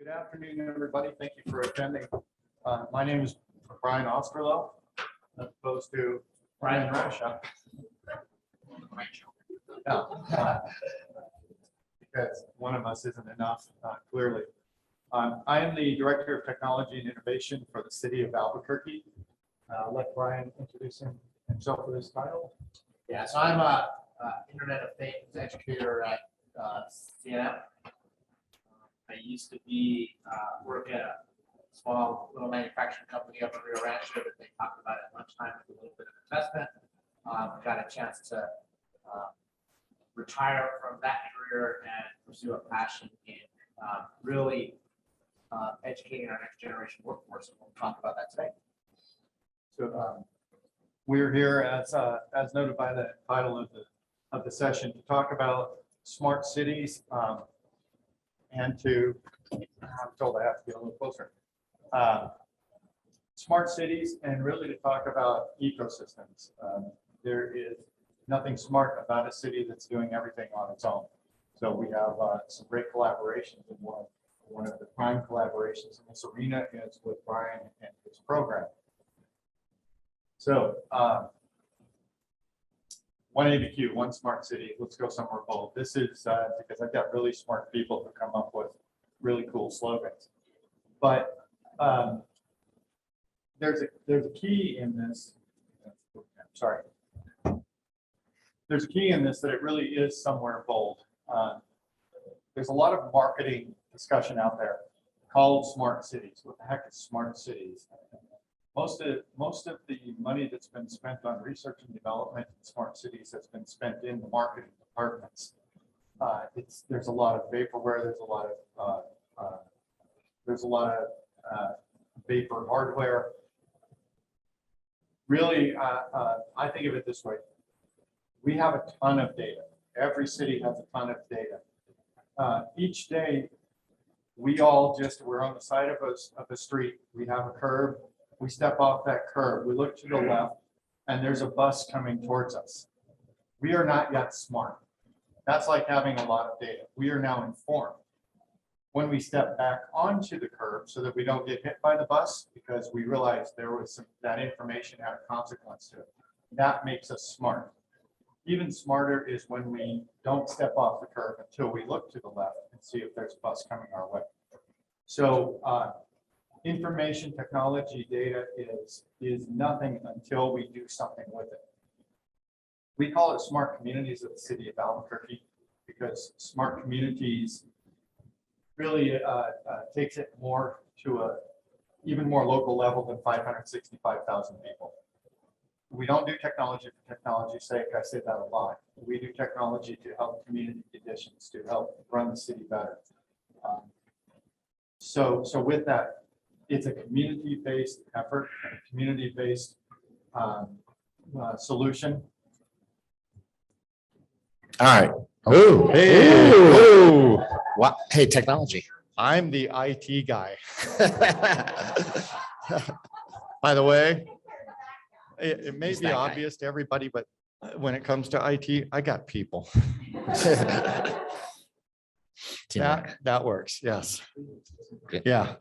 Good afternoon, everybody. Thank you for attending. My name is Brian Osterloh, as opposed to Brian Rasha. Yeah. Because one of us isn't enough, clearly. I am the Director of Technology and Innovation for the City of Albuquerque. Let Brian introduce himself for this title. Yeah, so I'm a Internet of Things educator at CNM. I used to be work at a small little manufacturing company up in Rio Rancho that they talked about at lunchtime with a little bit of investment. Got a chance to retire from that career and pursue a passion in really educating our next generation workforce. And we'll talk about that today. So we're here as noted by the title of the session to talk about smart cities and to, I'm told I have to get a little closer. Smart cities and really to talk about ecosystems. There is nothing smart about a city that's doing everything on its own. So we have some great collaborations, and one of the prime collaborations in this arena is with Brian and his program. So one ABQ, One Smart City. Let's go somewhere bold. This is because I've got really smart people who come up with really cool slogans. But there's a key in this. Sorry. There's a key in this that it really is somewhere bold. There's a lot of marketing discussion out there called smart cities. What the heck is smart cities? Most of the money that's been spent on research and development in smart cities has been spent in the marketing departments. There's a lot of vaporware. There's a lot of vapor hardware. Really, I think of it this way: we have a ton of data. Every city has a ton of data. Each day, we're on the side of a street. We have a curb. We step off that curb, we look to the left, and there's a bus coming towards us. We are not yet smart. That's like having a lot of data. We are now informed. When we step back onto the curb so that we don't get hit by the bus because we realize there was that information had a consequence to it, that makes us smart. Even smarter is when we don't step off the curb until we look to the left and see if there's a bus coming our way. So, information technology data is nothing until we do something with it. We call it smart communities of the city of Albuquerque because smart communities really takes it more to a even more local level than 565,000 people. We don't do technology for technology's sake. I say that a lot. We do technology to help community conditions, to help run the city better. So with that, it's a community-based effort, a community-based solution. All right. Ooh, Hey. ooh. Wow. Hey, technology. I'm the IT guy. By the way, it may He's be that guy. obvious to everybody, but when it comes to IT, I got people. Teamwork. That works. Yes. Good. Yeah.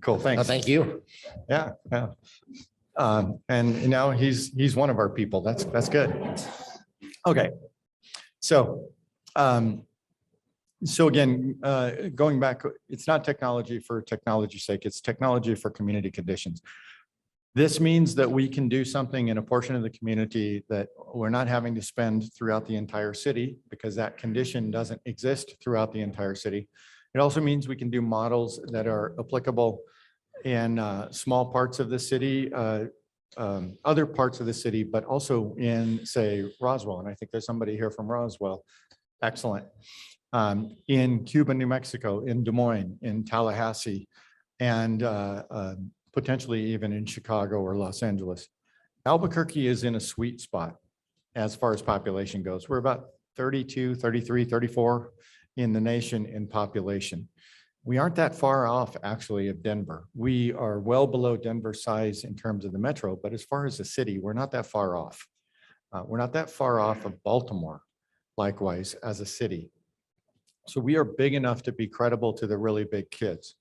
Cool. Oh, Thanks. thank you. Yeah. And now he's one of our people. That's good. Okay. So again, going back, it's not technology for technology's sake. It's technology for community conditions. This means that we can do something in a portion of the community that we're not having to spend throughout the entire city because that condition doesn't exist throughout the entire city. It also means we can do models that are applicable in small parts of the city, other parts of the city, but also in, say, Roswell. And I think there's somebody here from Roswell. Excellent. In Cuba, New Mexico, in Des Moines, in Tallahassee, and potentially even in Chicago or Los Angeles. Albuquerque is in a sweet spot as far as population goes. We're about 32, 33, 34 in the nation in population. We aren't that far off actually of Denver. We are well below Denver size in terms of the metro, but as far as the city, we're not that far off. We're not that far off of Baltimore, likewise, as a city. So we are big enough to be credible to the really big kids.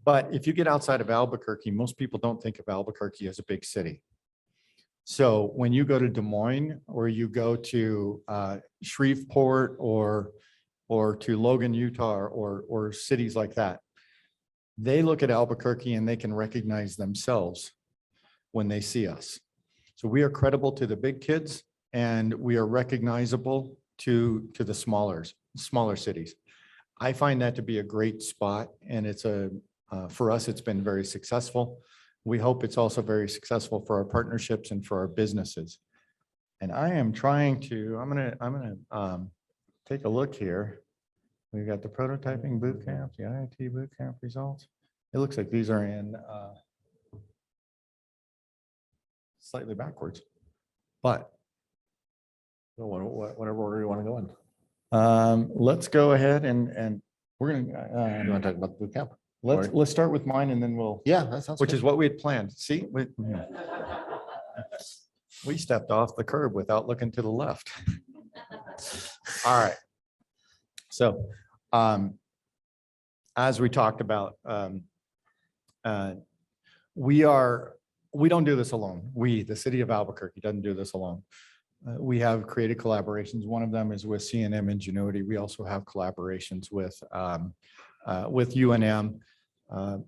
But if you get outside of Albuquerque, most people don't think of Albuquerque as a big city. So when you go to Des Moines or you go to Shreveport or to Logan, Utah, or cities like that, they look at Albuquerque and they can recognize themselves when they see us. So we are credible to the big kids and we are recognizable to the smaller cities. I find that to be a great spot, and it's for us, it's been very successful. We hope it's also very successful for our partnerships and for our businesses. And I am trying to, I'm gonna take a look here. We've got the prototyping boot camp, the IIT boot camp results. It looks like these are in slightly backwards, but Whatever order you want to go in. let's go ahead and we're You gonna, want to talk about the boot camp? let's start with mine and then we'll, Yeah, that sounds. which good. is what we had planned. See, we stepped off the curb without looking to the left. All right. So, as we talked about, we don't do this alone. The city of Albuquerque doesn't do this alone. We have created collaborations. One of them is with C&M Ingenuity. We also have collaborations with UNM.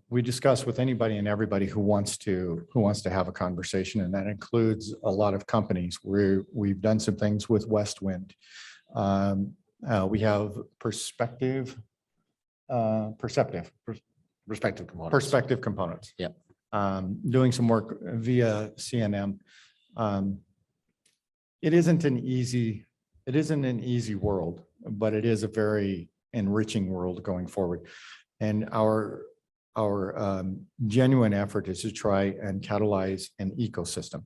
We discuss with anybody and everybody who wants to have a conversation, and that includes a lot of companies. We've done some things with Westwind. We have perspective components. Yep. Doing some work via C&M. It isn't an easy world, but it is a very enriching world going forward. And our genuine effort is to try and catalyze an ecosystem.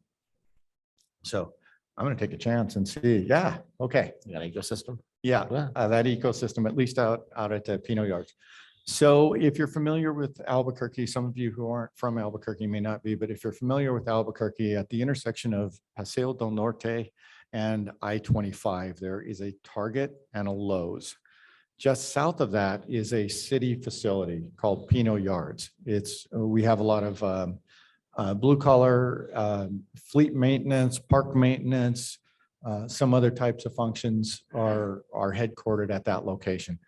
So I'm going to take a chance and see. Yeah. Okay. You got an ecosystem? Yeah. Yeah. That ecosystem, at least out at Pinot Yards. So if you're familiar with Albuquerque, some of you who aren't from Albuquerque may not be, but if you're familiar with Albuquerque, at the intersection of Paseo del Norte and I-25, there is a Target and a Lowe's. Just south of that is a city facility called Pinot Yards. We have a lot of blue collar, fleet maintenance, park maintenance, some other types of functions are headquartered at that location.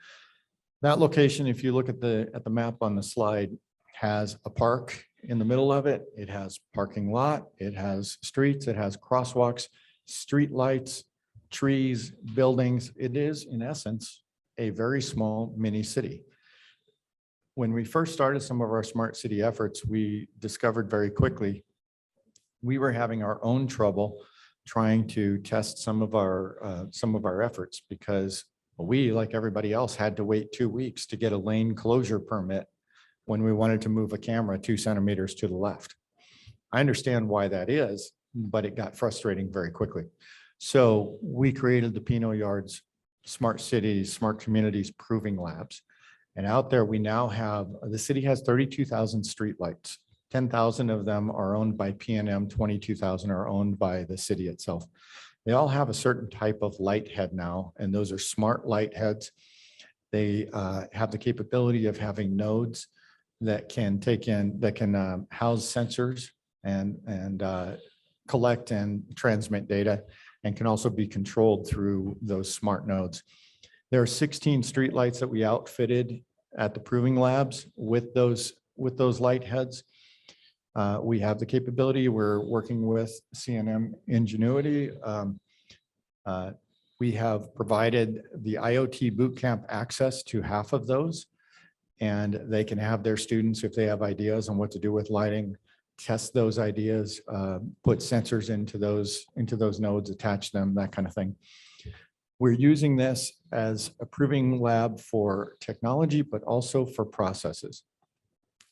That location, if you look at the map on the slide, has a park in the middle of it. It has parking lot, it has streets, it has crosswalks, street lights, trees, buildings. It is, in essence, a very small mini city. When we first started some of our smart city efforts, we discovered very quickly we were having our own trouble trying to test some of our efforts, because we, like everybody else, had to wait 2 weeks to get a lane closure permit when we wanted to move a camera 2 centimeters to the left. I understand why that is, but it got frustrating very quickly. So we created the Pinot Yards Smart Cities, Smart Communities Proving Labs. And out there, we now have, the city has 32,000 streetlights. 10,000 of them are owned by P&M, 22,000 are owned by the city itself. They all have a certain type of light head now, and those are smart light heads. They have the capability of having nodes that can house sensors and collect and transmit data, and can also be controlled through those smart nodes. There are 16 streetlights that we outfitted at the Proving Labs with those light heads. We have the capability. We're working with C&M Ingenuity. We have provided the IoT bootcamp access to half of those, and they can have their students, if they have ideas on what to do with lighting, test those ideas, put sensors into those nodes, attach them, that kind of thing. We're using this as a proving lab for technology, but also for processes.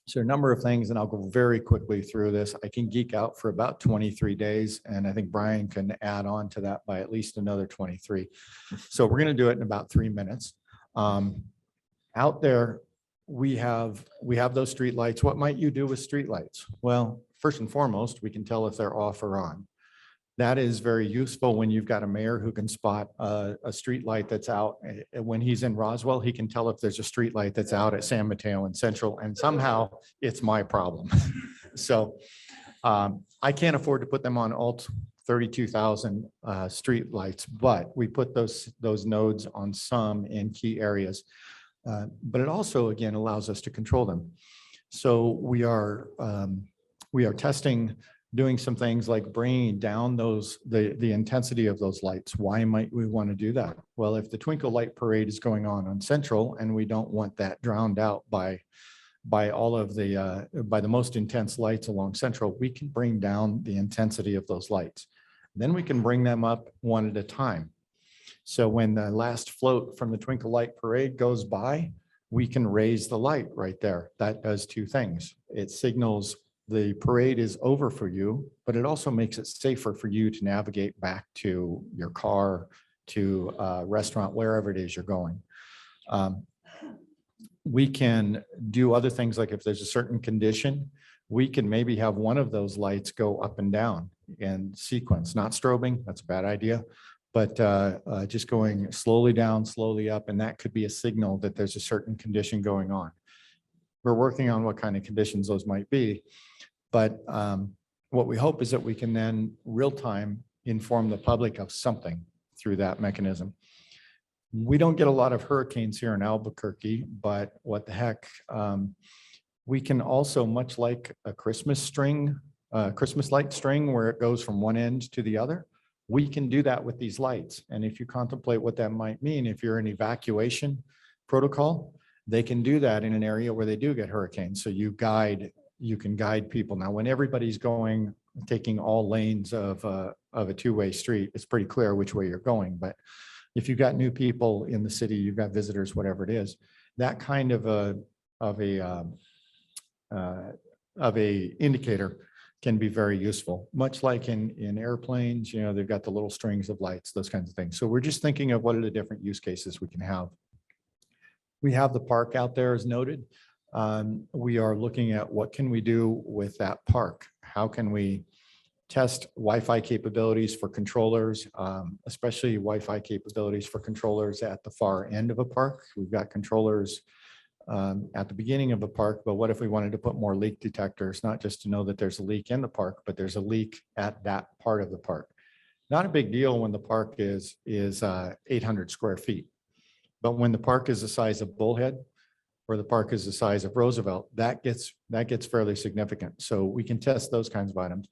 So a number of things, and I'll go very quickly through this. I can geek out for about 23 days, and I think Brian can add on to that by at least another 23. So we're going to do it in about 3 minutes. Out there, we have those street lights. What might you do with street lights? Well, first and foremost, we can tell if they're off or on. That is very useful when you've got a mayor who can spot a street light that's out. When he's in Roswell, he can tell if there's a street light that's out at San Mateo and Central, and somehow it's my problem. So I can't afford to put them on all 32,000 street lights, but we put those nodes on some in key areas. But it also, again, allows us to control them. So we are testing, doing some things like bringing down the intensity of those lights. Why might we want to do that? Well, if the Twinkle Light Parade is going on Central and we don't want that drowned out by all of by the most intense lights along Central, we can bring down the intensity of those lights. Then we can bring them up one at a time. So when the last float from the Twinkle Light Parade goes by, we can raise the light right there. That does two things. It signals the parade is over for you, but it also makes it safer for you to navigate back to your car, to a restaurant, wherever it is you're going. We can do other things, like if there's a certain condition, we can maybe have one of those lights go up and down in sequence, not strobing, that's a bad idea, but just going slowly down, slowly up, and that could be a signal that there's a certain condition going on. We're working on what kind of conditions those might be, but what we hope is that we can then real time inform the public of something through that mechanism. We don't get a lot of hurricanes here in Albuquerque, but what the heck, we can also, much like a Christmas light string where it goes from one end to the other, we can do that with these lights. And if you contemplate what that might mean, if you're an evacuation protocol, they can do that in an area where they do get hurricanes. So you can guide people. Now, when everybody's taking all lanes of a two-way street, it's pretty clear which way you're going. But if you've got new people in the city, you've got visitors, whatever it is, that kind of a indicator can be very useful. Much like in airplanes, they've got the little strings of lights, those kinds of things. So we're just thinking of what are the different use cases we can have. We have the park out there as noted. We are looking at what can we do with that park? How can we test Wi-Fi capabilities for controllers, especially Wi-Fi capabilities for controllers at the far end of a park? We've got controllers at the beginning of a park, but what if we wanted to put more leak detectors, not just to know that there's a leak in the park, but there's a leak at that part of the park? Not a big deal when the park is 800 square feet, but when the park is the size of Bullhead, or the park is the size of Roosevelt, that gets fairly significant. So we can test those kinds of items.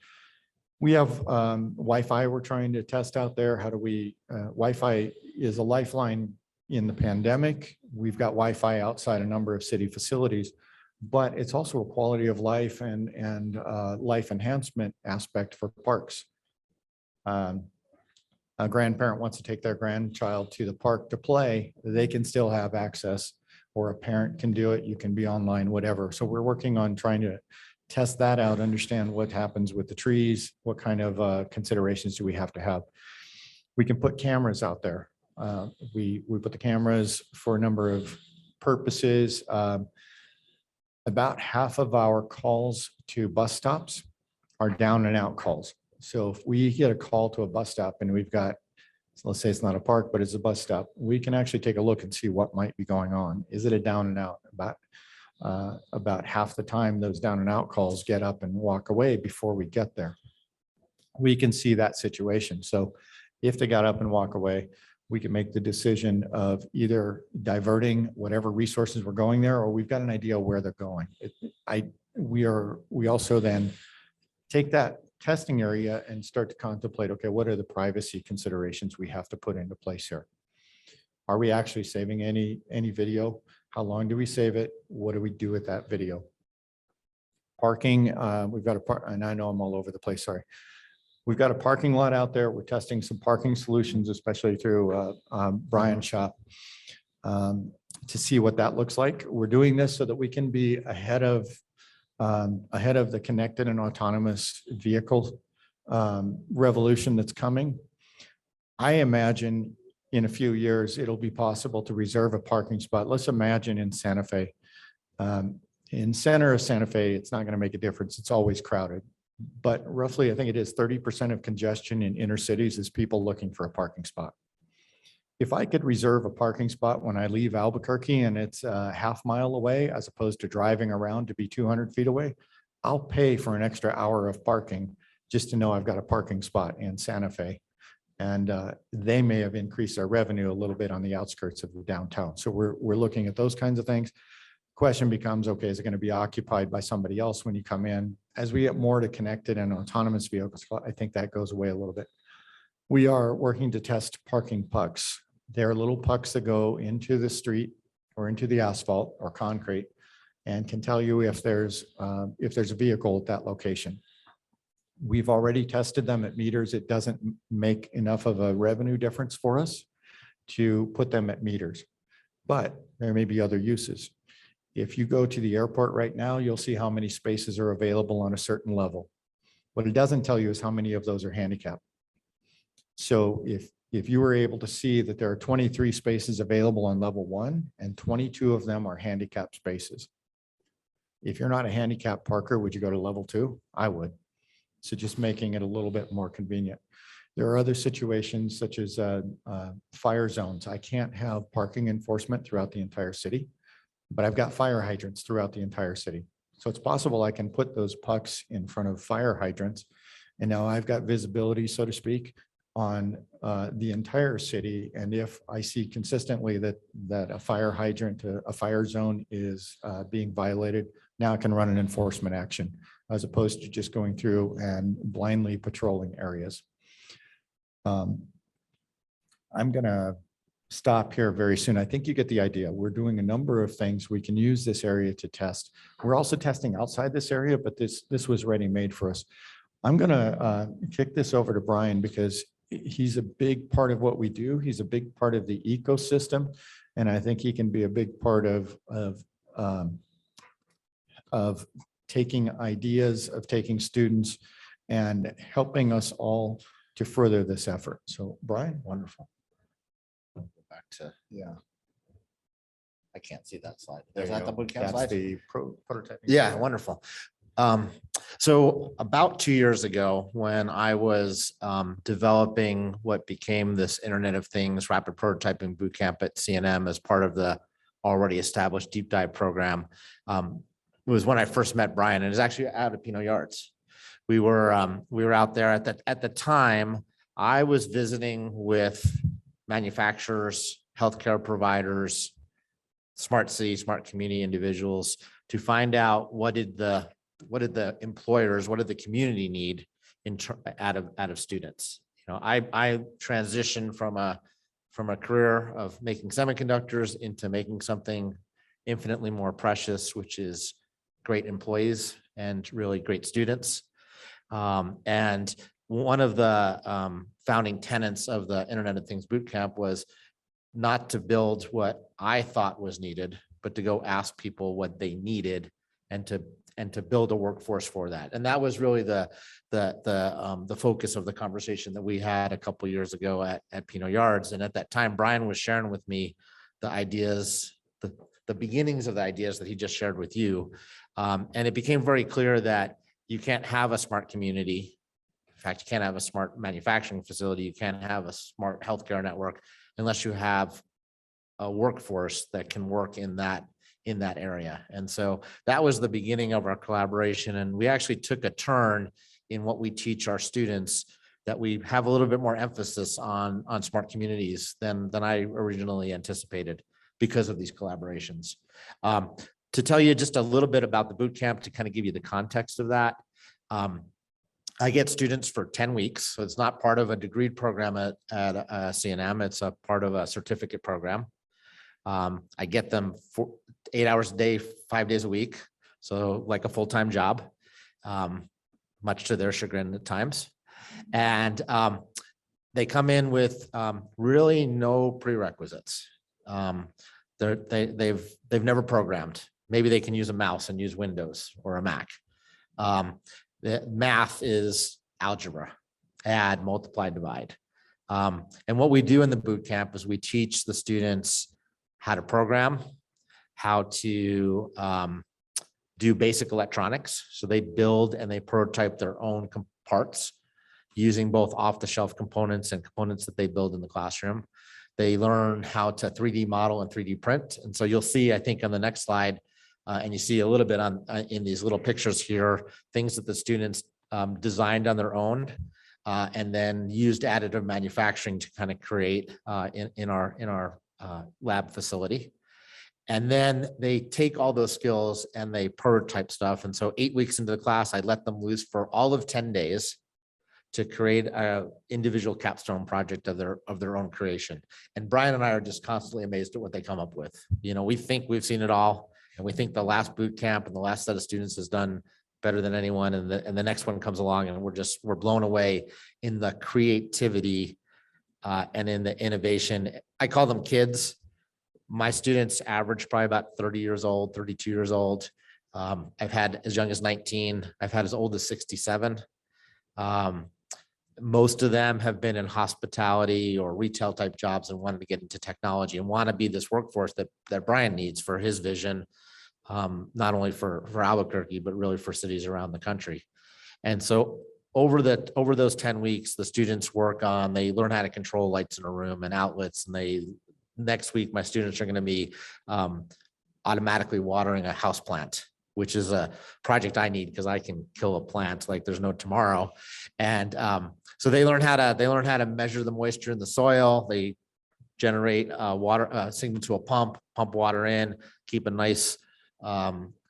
We have Wi-Fi we're trying to test out there. How do we, Wi-Fi is a lifeline in the pandemic. We've got Wi-Fi outside a number of city facilities, but it's also a quality of life and life enhancement aspect for parks. A grandparent wants to take their grandchild to the park to play, they can still have access, or a parent can do it. You can be online, whatever. So we're working on trying to test that out, understand what happens with the trees, what kind of considerations do we have to have. We can put cameras out there. We put the cameras for a number of purposes. About half of our calls to bus stops are down and out calls. So if we get a call to a bus stop and we've got, let's say it's not a park, but it's a bus stop, we can actually take a look and see what might be going on. Is it a down and out? About half the time those down and out calls get up and walk away before we get there. We can see that situation. So if they got up and walk away, we can make the decision of either diverting whatever resources were going there, or we've got an idea where they're going. We also then take that testing area and start to contemplate, okay, what are the privacy considerations we have to put into place here? Are we actually saving any video? How long do we save it? What do we do with that video? Parking, we've got a park, and I know I'm all over the place, sorry. We've got a parking lot out there. We're testing some parking solutions, especially through Brian's shop, to see what that looks like. We're doing this so that we can be ahead of the connected and autonomous vehicle revolution that's coming. I imagine in a few years, it'll be possible to reserve a parking spot. Let's imagine in Santa Fe. In center of Santa Fe, it's not going to make a difference. It's always crowded. but roughly, I think it is 30% of congestion in inner cities is people looking for a parking spot. If I could reserve a parking spot when I leave Albuquerque and it's a half mile away, as opposed to driving around to be 200 feet away, I'll pay for an extra hour of parking just to know I've got a parking spot in Santa Fe. And they may have increased our revenue a little bit on the outskirts of the downtown. So we're looking at those kinds of things. Question becomes, okay, is it going to be occupied by somebody else when you come in? As we get more to connected and autonomous vehicles, I think that goes away a little bit. We are working to test parking pucks. They're little pucks that go into the street or into the asphalt or concrete and can tell you if there's a vehicle at that location. We've already tested them at meters. It doesn't make enough of a revenue difference for us to put them at meters, but there may be other uses. If you go to the airport right now, you'll see how many spaces are available on a certain level. What it doesn't tell you is how many of those are handicapped. So if you were able to see that there are 23 spaces available on level 1 and 22 of them are handicapped spaces. If you're not a handicapped parker, would you go to level 2? I would. So just making it a little bit more convenient. There are other situations such as fire zones. I can't have parking enforcement throughout the entire city, but I've got fire hydrants throughout the entire city. So it's possible I can put those pucks in front of fire hydrants. And now I've got visibility, so to speak, on the entire city. And if I see consistently that a fire hydrant, a fire zone is being violated, now I can run an enforcement action as opposed to just going through and blindly patrolling areas. I'm gonna stop here very soon. I think you get the idea. We're doing a number of things. We can use this area to test. We're also testing outside this area, but this was ready-made for us. I'm gonna kick this over to Brian because he's a big part of what we do. He's a big part of the ecosystem. And I think he can be a big part of taking ideas, of taking students and helping us all to further this effort. So Brian, wonderful. Go back to, Yeah. I can't see that slide. There Is you that the go. bootcamp That's slide? the prototyping. Yeah, wonderful. So about 2 years ago, when I was developing what became this Internet of Things rapid prototyping bootcamp at CNM as part of the already established deep dive program, it was when I first met Brian, and it was actually out at Pinot Yards. We were out there at the time. I was visiting with manufacturers, healthcare providers, smart city, smart community individuals to find out what did the employers, what did the community need out of students. You know, I transitioned from a career of making semiconductors into making something infinitely more precious, which is great employees and really great students. And one of the founding tenets of the Internet of Things Bootcamp was not to build what I thought was needed, but to go ask people what they needed and to build a workforce for that. And that was really the focus of the conversation that we had a couple of years ago at Pinot Yards. And at that time, Brian was sharing with me the ideas, the beginnings of the ideas that he just shared with you. And it became very clear that you can't have a smart community. In fact, you can't have a smart manufacturing facility. You can't have a smart healthcare network unless you have a workforce that can work in that area. And so that was the beginning of our collaboration. And we actually took a turn in what we teach our students, that we have a little bit more emphasis on smart communities than I originally anticipated because of these collaborations. To tell you just a little bit about the bootcamp, to kind of give you the context of that, I get students for 10 weeks. So it's not part of a degree program at CNM. It's a part of a certificate program. I get them for 8 hours a day, 5 days a week. So like a full-time job, much to their chagrin at times. And they come in with really no prerequisites. They've never programmed. Maybe they can use a mouse and use Windows or a Mac. The math is algebra, add, multiply, divide. And what we do in the boot camp is we teach the students how to program, how to do basic electronics. So they build and they prototype their own parts using both off-the-shelf components and components that they build in the classroom. They learn how to 3D model and 3D print. And so you'll see, I think on the next slide, and you see a little bit on in these little pictures here, things that the students designed on their own, and then used additive manufacturing to kind of create in our lab facility. And then they take all those skills and they prototype stuff. And so 8 weeks into the class, I let them loose for all of 10 days to create a individual capstone project of their own creation. And Brian and I are just constantly amazed at what they come up with. You know, we think we've seen it all, and we think the last boot camp and the last set of students has done better than anyone. And the next one comes along and we're blown away in the creativity and in the innovation. I call them kids. My students average probably about 30 years old, 32 years old. I've had as young as 19. I've had as old as 67. Most of them have been in hospitality or retail type jobs and wanted to get into technology and want to be this workforce that Brian needs for his vision, not only for Albuquerque, but really for cities around the country. And so over those 10 weeks, the students they learn how to control lights in a room and outlets. And next week, my students are going to be automatically watering a house plant, which is a project I need because I can kill a plant like there's no tomorrow. And so they learn how to measure the moisture in the soil. They generate water, signal to a pump water in, keep a nice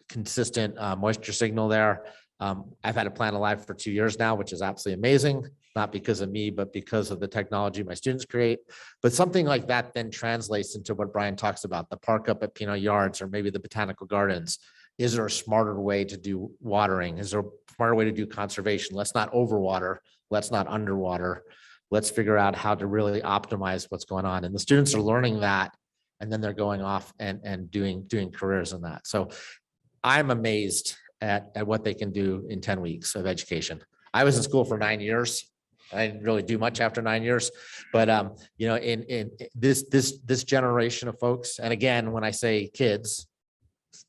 consistent moisture signal there. I've had a plant alive for 2 years now, which is absolutely amazing, not because of me, but because of the technology my students create. But something like that then translates into what Brian talks about, the park up at Peanut Yards or maybe the botanical gardens. Is there a smarter way to do watering? Is there a smarter way to do conservation? Let's not overwater. Let's not underwater. Let's figure out how to really optimize what's going on. And the students are learning that, and then they're going off and doing careers in that. So I'm amazed at what they can do in 10 weeks of education. I was in school for 9 years. I didn't really do much after 9 years, but you know, in this generation of folks, and again, when I say kids,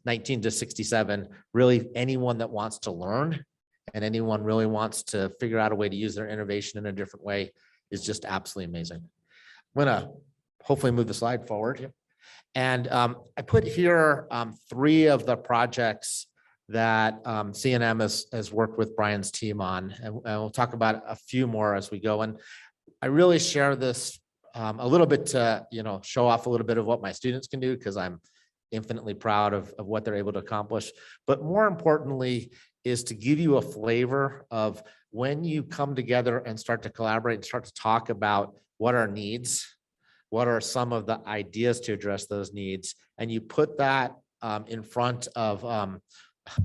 19 to 67, really anyone that wants to learn and anyone really wants to figure out a way to use their innovation in a different way is just absolutely amazing. I'm gonna hopefully move the slide forward. And I put here 3 of the projects that CNM has worked with Brian's team on, and we'll talk about a few more as we go. And I really share this a little bit to, you know, show off a little bit of what my students can do, because I'm infinitely proud of what they're able to accomplish. But more importantly is to give you a flavor of when you come together and start to collaborate and start to talk about what are needs, what are some of the ideas to address those needs, and you put that in front of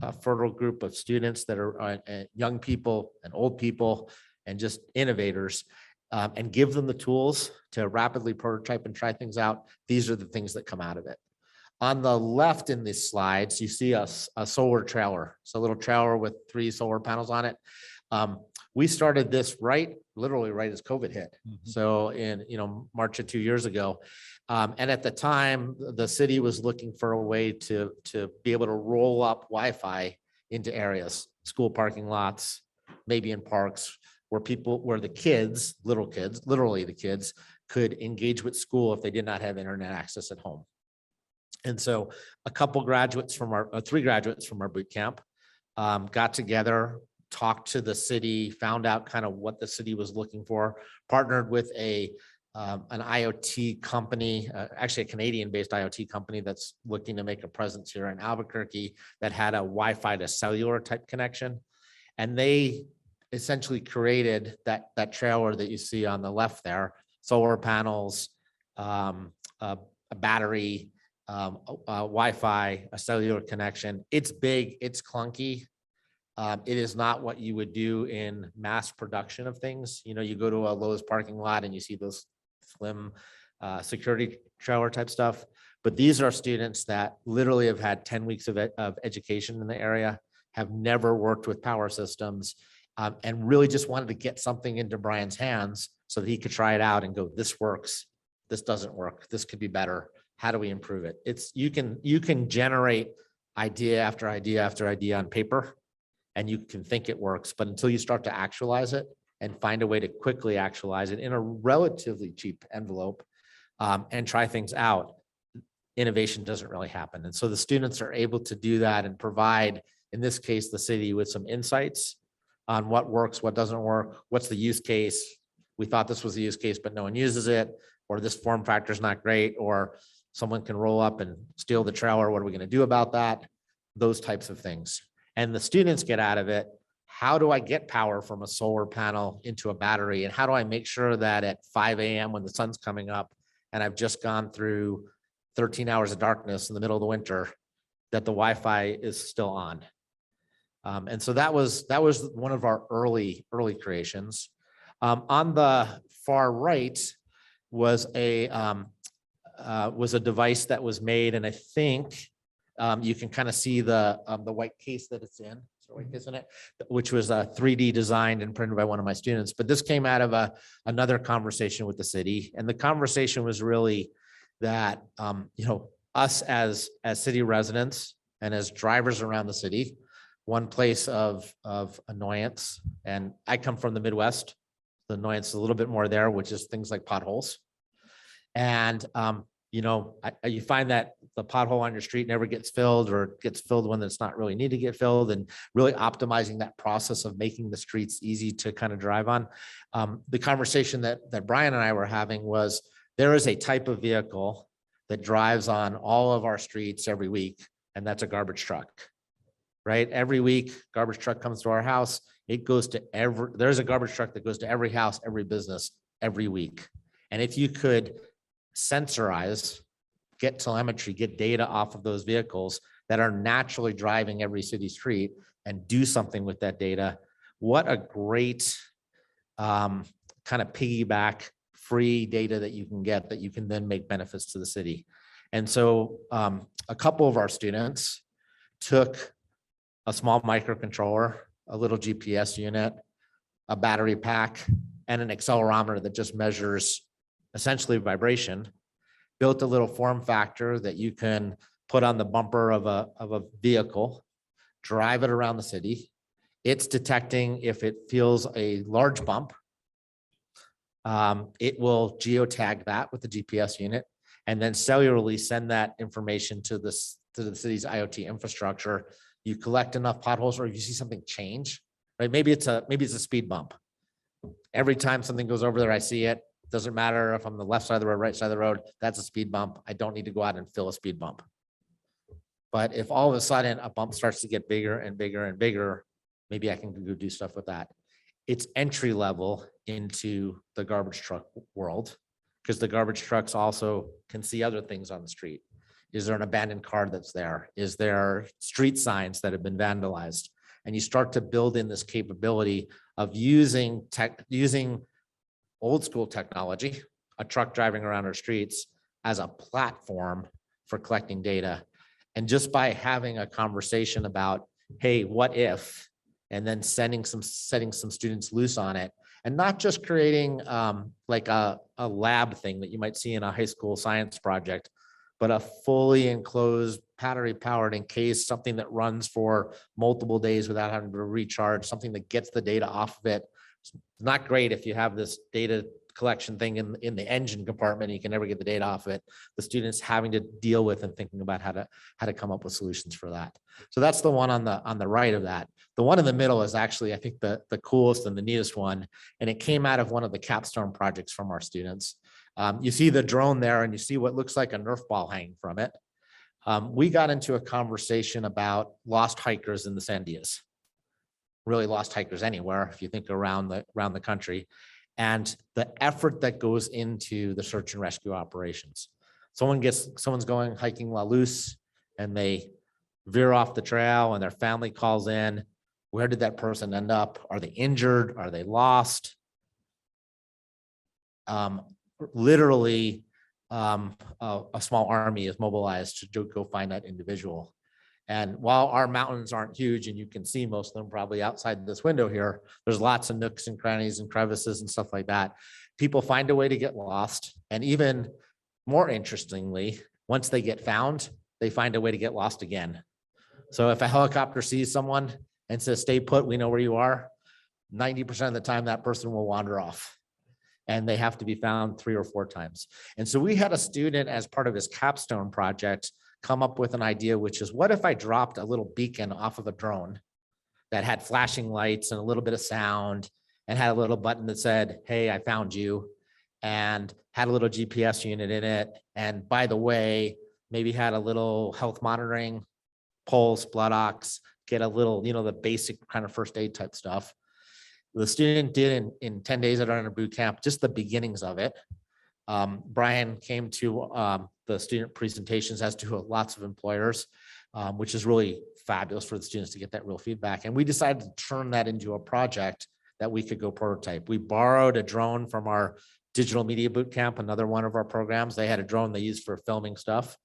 a fertile group of students that are young people and old people and just innovators, and give them the tools to rapidly prototype and try things out. These are the things that come out of it. On the left in these slides, you see a solar trailer. It's a little trailer with 3 solar panels on it. We started this literally right as COVID hit. So in March of 2 years ago. And at the time, the city was looking for a way to be able to roll up Wi-Fi into areas, school parking lots, maybe in parks, where the kids, literally the kids, could engage with school if they did not have internet access at home. And so a couple graduates from 3 graduates from our boot camp got together, talked to the city, found out kind of what the city was looking for, partnered with an IoT company, actually a Canadian-based IoT company that's looking to make a presence here in Albuquerque, that had a Wi-Fi to cellular type connection. And they essentially created that trailer that you see on the left there, solar panels, a battery, Wi-Fi, a cellular connection. It's big, it's clunky. It is not what you would do in mass production of things. You know, you go to a Lowe's parking lot and you see those slim security trailer type stuff. But these are students that literally have had 10 weeks of education in the area, have never worked with power systems, and really just wanted to get something into Brian's hands so that he could try it out and go, this works, this doesn't work, this could be better. How do we improve it? You can generate idea after idea after idea on paper, and you can think it works, but until you start to actualize it and find a way to quickly actualize it in a relatively cheap envelope, and try things out, innovation doesn't really happen. And so the students are able to do that and provide, in this case, the city with some insights on what works, what doesn't work, what's the use case. We thought this was the use case, but no one uses it, or this form factor is not great, or someone can roll up and steal the trailer. What are we going to do about that? Those types of things. And the students get out of it, how do I get power from a solar panel into a battery? And how do I make sure that at 5 a.m. when the sun's coming up and I've just gone through 13 hours of darkness in the middle of the winter, that the Wi-Fi is still on? And so that was one of our early creations. On the far right was a device that was made, and I think you can kind of see the white case that it's in. White case in it, which was 3D designed and printed by one of my students. But this came out of another conversation with the city, and the conversation was really that us as city residents and as drivers around the city, one place of annoyance, and I come from the Midwest, the annoyance is a little bit more there, which is things like potholes. And you find that the pothole on your street never gets filled, or gets filled when it's not really need to get filled, and really optimizing that process of making the streets easy to kind of drive on. The conversation that Brian and I were having was, there is a type of vehicle that drives on all of our streets every week, and that's a garbage truck, right? Every week, garbage truck comes to our house. It goes to there's a garbage truck that goes to every house, every business, every week. And if you could sensorize, get telemetry, get data off of those vehicles that are naturally driving every city street, and do something with that data, what a great kind of piggyback free data that you can get, that you can then make benefits to the city. And so a couple of our students took a small microcontroller, a little GPS unit, a battery pack, and an accelerometer that just measures essentially vibration, built a little form factor that you can put on the bumper of a vehicle, drive it around the city. It's detecting if it feels a large bump. It will geotag that with the GPS unit, and then cellularly send that information to the city's IoT infrastructure. You collect enough potholes, or if you see something change, right? Maybe it's a speed bump. Every time something goes over there, I see it. Doesn't matter if I'm the left side of the road, right side of the road, that's a speed bump. I don't need to go out and fill a speed bump. But if all of a sudden a bump starts to get bigger and bigger and bigger, maybe I can go do stuff with that. It's entry level into the garbage truck world, because the garbage trucks also can see other things on the street. Is there an abandoned car that's there? Is there street signs that have been vandalized? And you start to build in this capability of using old school technology, a truck driving around our streets, as a platform for collecting data. And just by having a conversation about, hey, what if, and then setting some students loose on it, and not just creating like a lab thing that you might see in a high school science project, but a fully enclosed battery powered in case, something that runs for multiple days without having to recharge, something that gets the data off of it. It's not great if you have this data collection thing in the engine compartment, and you can never get the data off of it. The students having to deal with and thinking about how to come up with solutions for that. So that's the one on the right of that. The one in the middle is actually, I think, the coolest and the neatest one, and it came out of one of the capstone projects from our students. You see the drone there, and you see what looks like a Nerf ball hanging from it. We got into a conversation about lost hikers in the Sandias. Really lost hikers anywhere, if you think around the country, and the effort that goes into the search and rescue operations. Someone's going hiking La Luz, and they veer off the trail, and their family calls in. Where did that person end up? Are they injured? Are they lost? Literally, a small army is mobilized to go find that individual. And while our mountains aren't huge, and you can see most of them probably outside this window here, there's lots of nooks and crannies and crevices and stuff like that. People find a way to get lost. And even more interestingly, once they get found, they find a way to get lost again. So if a helicopter sees someone and says, stay put, we know where you are, 90% of the time that person will wander off. And they have to be found 3 or 4 times. And so we had a student as part of his capstone project come up with an idea, which is, what if I dropped a little beacon off of a drone that had flashing lights and a little bit of sound and had a little button that said, hey, I found you, and had a little GPS unit in it. And by the way, maybe had a little health monitoring, pulse, blood ox, get a little, the basic kind of first aid type stuff. The student did in 10 days at our boot camp, just the beginnings of it. Brian came to the student presentations, as to lots of employers, which is really fabulous for the students to get that real feedback. And we decided to turn that into a project that we could go prototype. We borrowed a drone from our digital media boot camp, another one of our programs. They had a drone they used for filming stuff.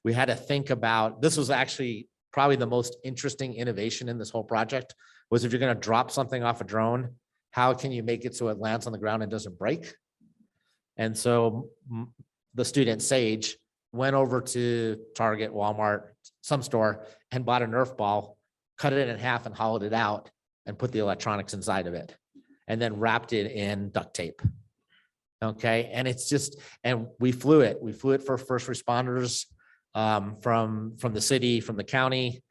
We had to think about, this was actually probably the most interesting innovation in this whole project, was if you're going to drop something off a drone, how can you make it so it lands on the ground and doesn't break? And so the student Sage went over to Target, Walmart, some store, and bought a Nerf ball, cut it in half and hollowed it out and put the electronics inside of it, and then wrapped it in duct tape. Okay. And it's just, and we flew it for first responders from the city, from the county.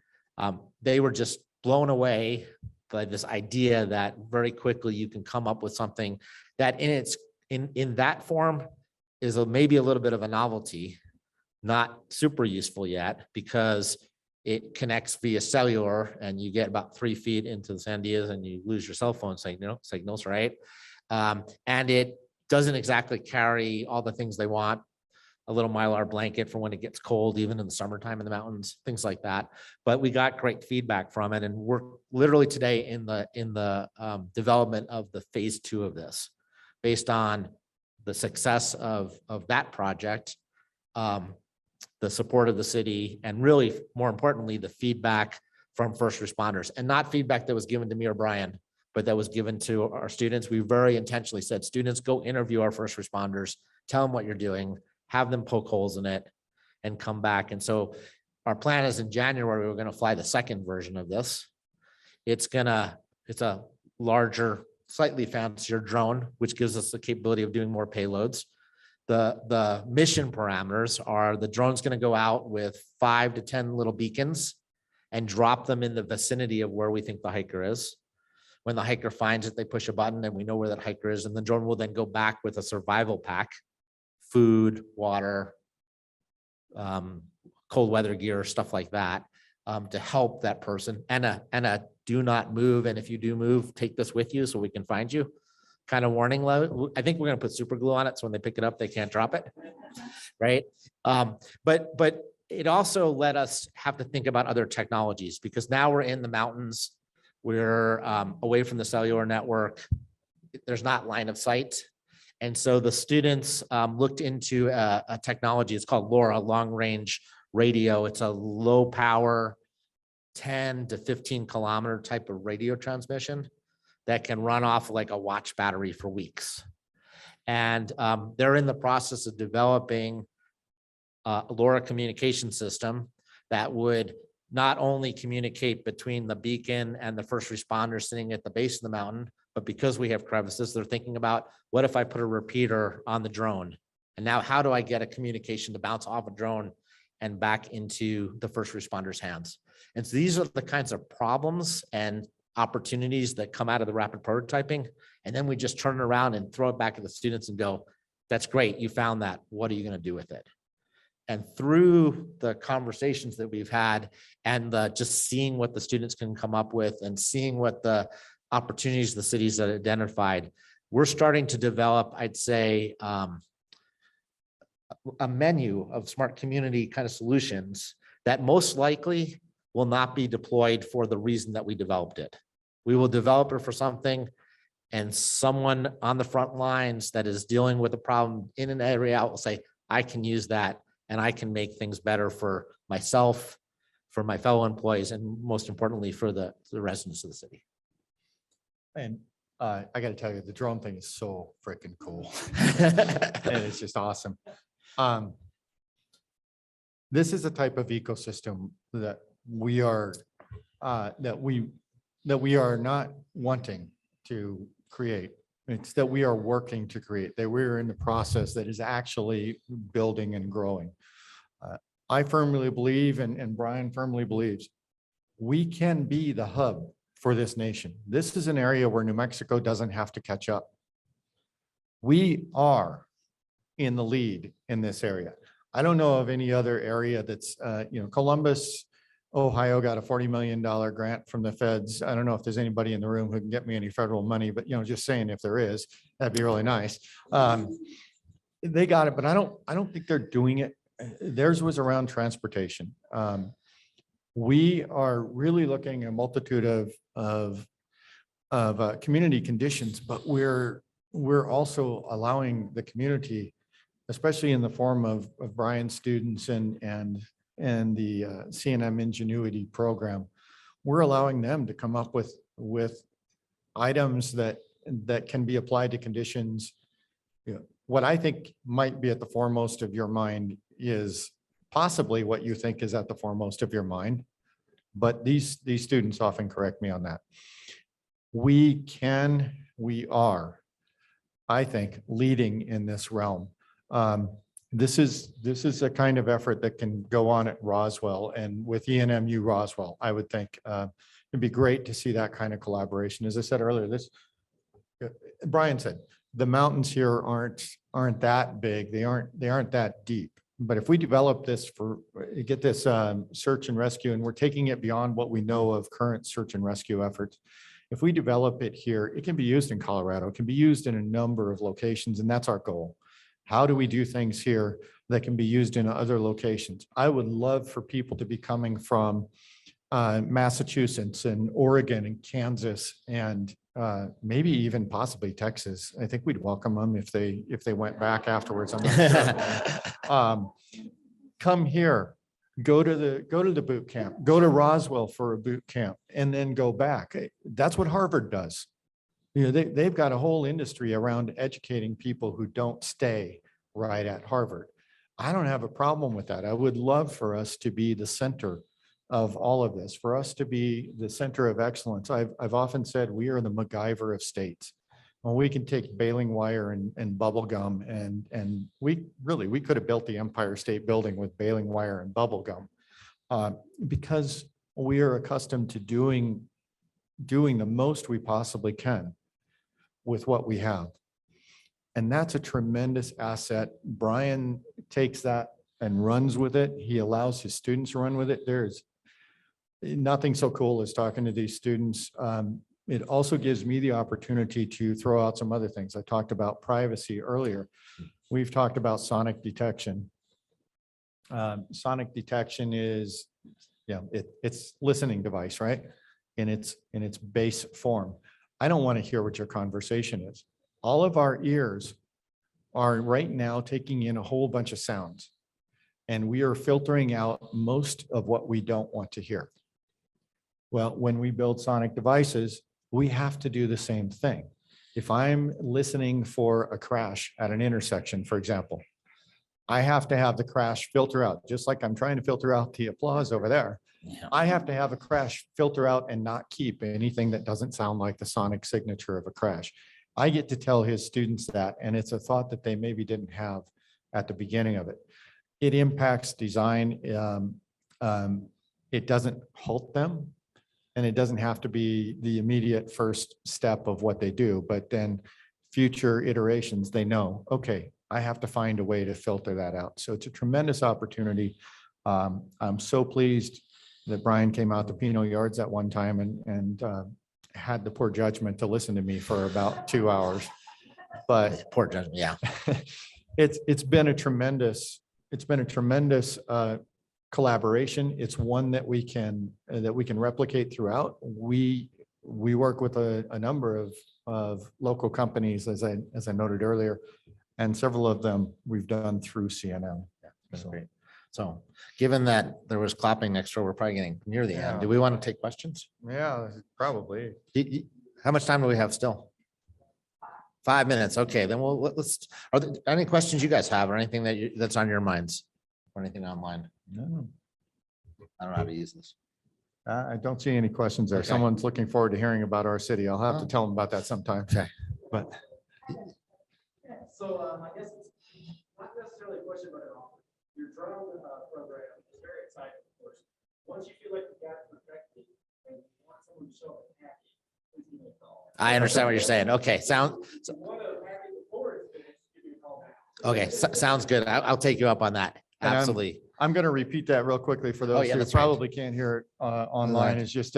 They were just blown away by this idea that very quickly you can come up with something that in that form is maybe a little bit of a novelty, not super useful yet, because it connects via cellular and you get about 3 feet into the Sandias and you lose your cell phone signals, right? And it doesn't exactly carry all the things they want, a little Mylar blanket for when it gets cold, even in the summertime in the mountains, things like that. But we got great feedback from it, and we're literally today in the development of the phase 2 of this, based on the success of that project, the support of the city, and really more importantly, the feedback from first responders, and not feedback that was given to me or Brian, but that was given to our students. We very intentionally said, students, go interview our first responders, tell them what you're doing, have them poke holes in it, and come back. And so our plan is in January, we're going to fly the second version of this. It's a larger, slightly fancier drone, which gives us the capability of doing more payloads. The mission parameters are, the drone's going to go out with 5 to 10 little beacons and drop them in the vicinity of where we think the hiker is. When the hiker finds it, they push a button and we know where that hiker is. And the drone will then go back with a survival pack, food, water, cold weather gear, stuff like that, to help that person, and a do not move. And if you do move, take this with you so we can find you kind of warning. I think we're going to put super glue on it, so when they pick it up, they can't drop it. Right. But it also let us have to think about other technologies, because now we're in the mountains. We're away from the cellular network. There's not line of sight. And so the students looked into a technology. It's called LoRa, long range radio. It's a low power, 10 to 15 kilometer type of radio transmission that can run off like a watch battery for weeks. And they're in the process of developing a LoRa communication system that would not only communicate between the beacon and the first responder sitting at the base of the mountain, but because we have crevices, they're thinking about, what if I put a repeater on the drone? And now how do I get a communication to bounce off a drone and back into the first responders' hands? And so these are the kinds of problems and opportunities that come out of the rapid prototyping. And then we just turn it around and throw it back at the students and go, that's great, you found that. What are you going to do with it? And through the conversations that we've had and just seeing what the students can come up with and seeing what the opportunities the cities have identified, we're starting to develop, I'd say, a menu of smart community kind of solutions that most likely will not be deployed for the reason that we developed it. We will develop it for something, and someone on the front lines that is dealing with a problem in an area will say, I can use that and I can make things better for myself, for my fellow employees, and most importantly, for the residents of the city. And I got to tell you, the drone thing is so freaking cool. And it's just awesome. This is a type of ecosystem that we are, that we are not wanting to create. It's that we are working to create, that we're in the process that is actually building and growing. I firmly believe, and Brian firmly believes, we can be the hub for this nation. This is an area where New Mexico doesn't have to catch up. We are in the lead in this area. I don't know of any other area that's, Columbus, Ohio got a $40 million grant from the feds. I don't know if there's anybody in the room who can get me any federal money, but just saying if there is, that'd be really nice. They got it, but I don't think they're doing it. Theirs was around transportation. We are really looking at a multitude of community conditions, but we're also allowing the community, especially in the form of Brian's students and the CNM Ingenuity program, we're allowing them to come up with items that can be applied to conditions. What I think might be at the foremost of your mind is possibly what you think is at the foremost of your mind, but these students often correct me on that. We are, I think, leading in this realm. This is a kind of effort that can go on at Roswell, and with ENMU Roswell, I would think it'd be great to see that kind of collaboration. As I said earlier, Brian said, the mountains here aren't that big. They aren't that deep. But if we develop this get this search and rescue, and we're taking it beyond what we know of current search and rescue efforts, if we develop it here, it can be used in Colorado. It can be used in a number of locations, and that's our goal. How do we do things here that can be used in other locations? I would love for people to be coming from Massachusetts and Oregon and Kansas and maybe even possibly Texas. I think we'd welcome them if they went back afterwards. I'm not sure. Come here, go to the boot camp, go to Roswell for a boot camp, and then go back. That's what Harvard does. They've got a whole industry around educating people who don't stay right at Harvard. I don't have a problem with that. I would love for us to be the center of all of this, for us to be the center of excellence. I've often said we are the MacGyver of states. Well, we can take baling wire and bubble gum, and we could have built the Empire State Building with baling wire and bubble gum, because we are accustomed to doing the most we possibly can with what we have. And that's a tremendous asset. Brian takes that and runs with it. He allows his students to run with it. There's nothing so cool as talking to these students. It also gives me the opportunity to throw out some other things. I talked about privacy earlier. We've talked about sonic detection. Sonic detection is, it's listening device, right? In its base form. I don't want to hear what your conversation is. All of our ears are right now taking in a whole bunch of sounds, and we are filtering out most of what we don't want to hear. Well, when we build sonic devices, we have to do the same thing. If I'm listening for a crash at an intersection, for example, I have to have the crash filter out, just like I'm trying to filter out the applause over there. Yeah. I have to have a crash filter out and not keep anything that doesn't sound like the sonic signature of a crash. I get to tell his students that, and it's a thought that they maybe didn't have at the beginning of it. It impacts design. It doesn't halt them, and it doesn't have to be the immediate first step of what they do, but then future iterations, they know, okay, I have to find a way to filter that out. So it's a tremendous opportunity. I'm so pleased that Brian came out to Pinot Yards at one time and had the poor judgment to listen to me for about 2 hours. But Poor judgment, yeah. it's been a tremendous collaboration. It's one that we can replicate throughout. We work with a number of local companies, as I noted earlier, and several of them we've done through CNM. That's great. So given that there was clapping next door, we're probably getting near the end. Do we want to take questions? Yeah, probably. How much time do we have still? 5 minutes. Okay, then let's, are there any questions you guys have or anything that's on your minds or anything online? No. I don't know how to use this. I don't see any questions there. Okay. Someone's looking forward to hearing about our city. I'll have to Oh. tell them about that sometime. Okay. But So I guess it's not necessarily a question, but an offer. Your drone program is very exciting, of course. Once you feel like you got it perfected and you want someone to show up and hack it, please give me a call. I understand what you're saying. Okay, If you want to hack it before it's finished, give me a call back. okay, sounds good. I'll take you up on that. And Absolutely. I'm going to repeat that real quickly for those yeah, who that's right. probably can't hear it online. It's just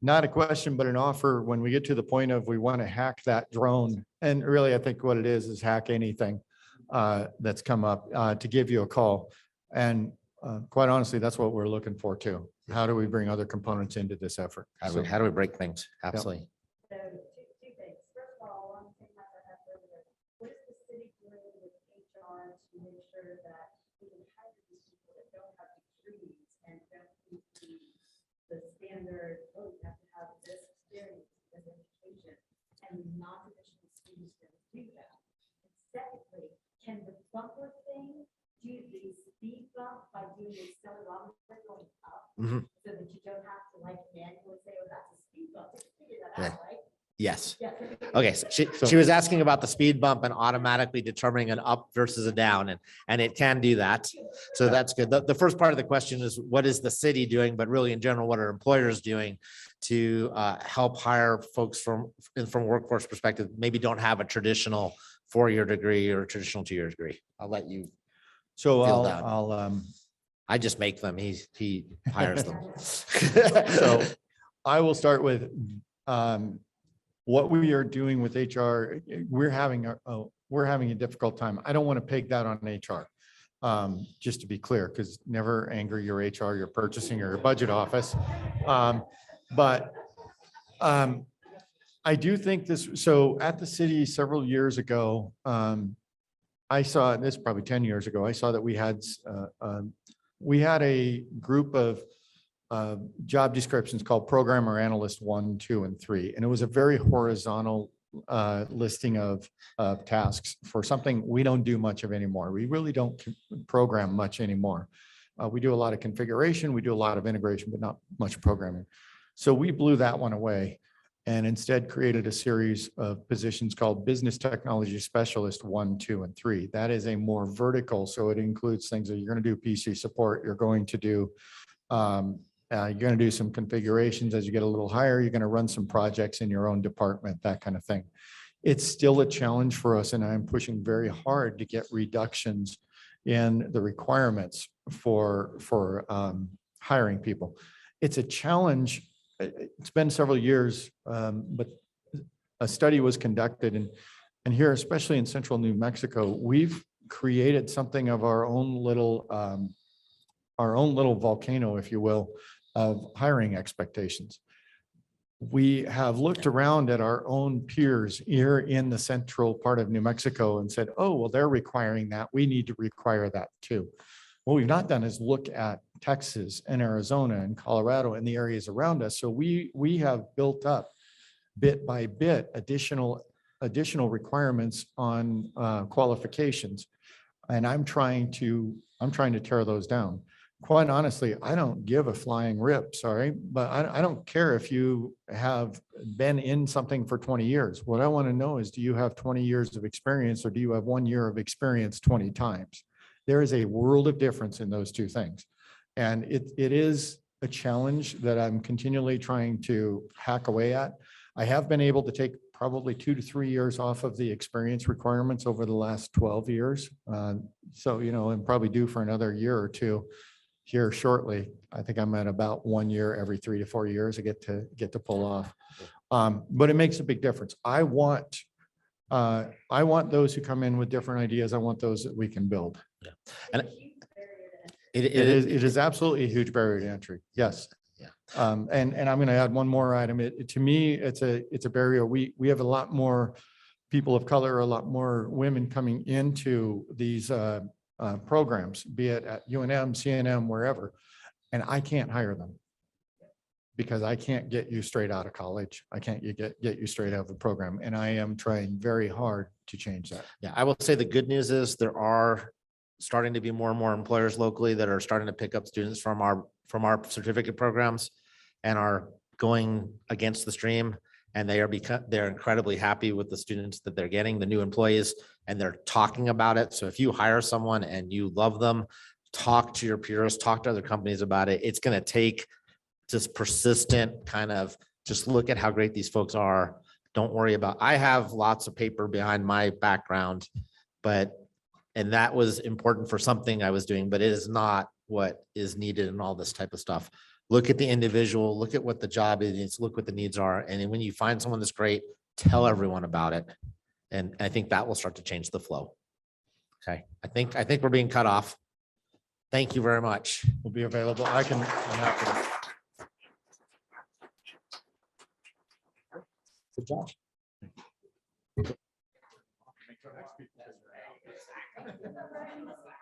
not a question, but an offer when we get to the point of we want to hack that drone. And really, I think what it is hack anything that's come up to give you a call. And quite honestly, that's what we're looking for too. How do we bring other components into this effort? How do we break things? Absolutely. So two things. First of all, one thing that I have earlier, what is the city doing with HR to make sure that we can hire these people that don't have degrees and don't meet the standard, oh, you have to have this experience as education, and non-traditional students can do that. And secondly, can the bumper thing do the speed bump by doing the accelerometer going up? Mhm. So that you don't have to like manually say, oh, that's a speed bump. You can figure that Yeah. out, right? Yes. Yeah. Okay, so she was asking about the speed bump and automatically determining an up versus a down, and it can do that. So that's good. The first part of the question is, what is the city doing? But really in general, what are employers doing to help hire folks from workforce perspective, maybe don't have a traditional 4-year degree or a traditional 2-year degree? I'll let you, So Feel down. I'll I just make them. He hires them. So I will start with what we are doing with HR. We're having a difficult time. I don't want to peg that on HR. Just to be clear, because never anger your HR, your purchasing or your budget office. But I do think this, so at the city several years ago, I saw, this probably 10 years ago, I saw that we had a group of job descriptions called Programmer Analyst 1, 2, and 3. And it was a very horizontal listing of tasks for something we don't do much of anymore. We really don't program much anymore. We do a lot of configuration, we do a lot of integration, but not much programming. So we blew that one away and instead created a series of positions called Business Technology Specialist 1, 2, and 3. That is a more vertical, so it includes things that you're going to do PC support, you're going to do some configurations. As you get a little higher, you're going to run some projects in your own department, that kind of thing. It's still a challenge for us, and I'm pushing very hard to get reductions in the requirements for hiring people. It's a challenge. It's been several years, but a study was conducted, and here, especially in central New Mexico, we've created something of our own little volcano, if you will, of hiring expectations. We have looked around at our own peers here in the central part of New Mexico and said, oh, well, they're requiring that. We need to require that too. What we've not done is look at Texas and Arizona and Colorado and the areas around us. So we have built up bit by bit additional requirements on qualifications. And I'm trying to tear those down. Quite honestly, I don't give a flying rip, sorry, but I don't care if you have been in something for 20 years. What I want to know is, do you have 20 years of experience or do you have 1 year of experience 20 times? There is a world of difference in those two things. And it is a challenge that I'm continually trying to hack away at. I have been able to take probably 2 to 3 years off of the experience requirements over the last 12 years. So, I'm probably due for another year or two here shortly. I think I'm at about 1 year every 3 to 4 years I get to pull off. But it makes a big difference. I want those who come in with different ideas. I want those that we can build. Yeah. And It is absolutely a huge barrier to entry. Yes. Yeah. And I'm going to add one more item. To me, it's a barrier. We have a lot more people of color, a lot more women coming into these programs, be it at UNM, CNM, wherever, and I can't hire them because I can't get you straight out of college. I can't get you straight out of the program, and I am trying very hard to change that. Yeah, I will say the good news is there are starting to be more and more employers locally that are starting to pick up students from our certificate programs. and are going against the stream. And they're incredibly happy with the students that they're getting, the new employees, and they're talking about it. So if you hire someone and you love them, talk to your peers, talk to other companies about it. It's going to take just persistent kind of just look at how great these folks are. Don't worry about, I have lots of paper behind my background, and that was important for something I was doing, but it is not what is needed in all this type of stuff. Look at the individual, look at what the job is, look what the needs are. And then when you find someone that's great, tell everyone about it. And I think that will start to change the flow. Okay, I think we're being cut off. Thank you very much. Will be available. I'm happy. Good job. That's right.